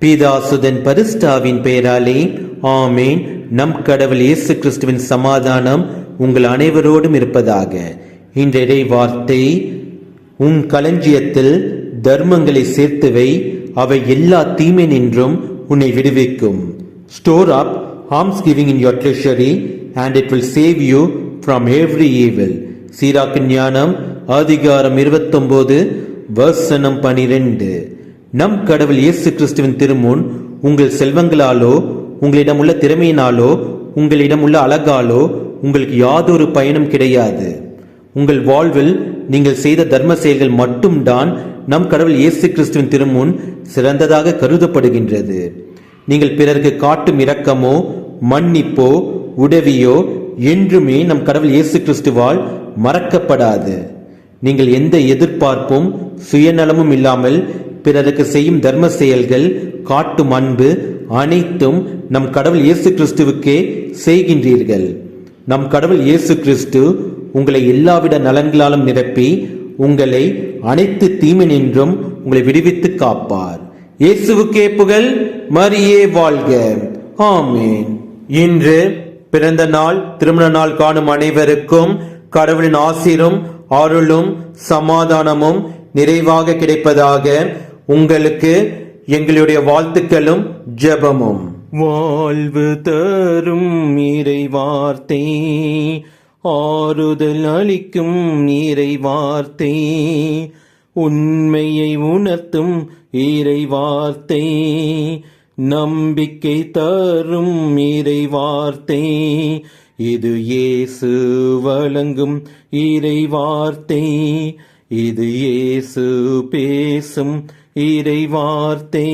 பிதாசுதன் பரிசுத்தாவின் பெயராலே ஆமேன். நம் கடவுள் இயேசு கிறிஸ்துவின் சமாதானம் உங்கள் அனைவரோடும் இருப்பதாக. இன்றைய வார்த்தை, உன் களஞ்சியத்தில் தர்மங்களை சேர்த்து வை, அவை எல்லா தீமை நின்றும் உன்னை விடுவிக்கும். Store up almsgiving in your treasury and it will save you from every evil. சீராக்கின் ஞானம் அதிகாரம் 29 வசனம் 12. நம் கடவுள் இயேசு கிறிஸ்துவின் திருமுன் உங்கள் செல்வங்களாலோ, உங்களிடம் உள்ள திறமையினாலோ, உங்களிடம் உள்ள அழகாலோ உங்களுக்கு யாதொரு பயனும் கிடையாது. உங்கள் வாழ்வில் நீங்கள் செய்த தர்ம செயல்கள் மட்டும்தான் நம் கடவுள் இயேசு கிறிஸ்துவின் திருமுன் சிறந்ததாக கருதப்படுகின்றது. நீங்கள் பிறருக்கு காட்டும் இரக்கமோ, மன்னிப்போ, உதவியோ என்றுமே நம் கடவுள் இயேசு கிறிஸ்துவால் மறக்கப்படாது. நீங்கள் எந்த எதிர்பார்ப்பும் சுயநலமும் இல்லாமல் பிறருக்கு செய்யும் தர்ம செயல்கள், காட்டும் அன்பு அனைத்தும் நம் கடவுள் இயேசு கிறிஸ்துவுக்கே செய்கின்றீர்கள். நம் கடவுள் இயேசு கிறிஸ்து உங்களை எல்லாவித நலன்களாலும் நிரப்பி உங்களை அனைத்து தீமை நின்றும் உங்களை விடுவித்து காப்பார். இயேசுவுக்கே புகழ், மரியே வாழ்க. ஆமேன். இன்று பிறந்த நாள், திருமண நாள் காணும் அனைவருக்கும் கடவுளின் ஆசீரும் அருளும் சமாதானமும் நிறைவாக கிடைப்பதாக உங்களுக்கு எங்களுடைய வாழ்த்துக்களும் ஜெபமும். வாழ்வு தரும் இறை வார்த்தை, ஆறுதல் அளிக்கும் இறை வார்த்தை, உண்மையை உணர்த்தும் இறை வார்த்தை, நம்பிக்கை தரும் இறை வார்த்தை, இது இயேசு வழங்கும் இறை வார்த்தை, இது இயேசு பேசும் இறை வார்த்தை.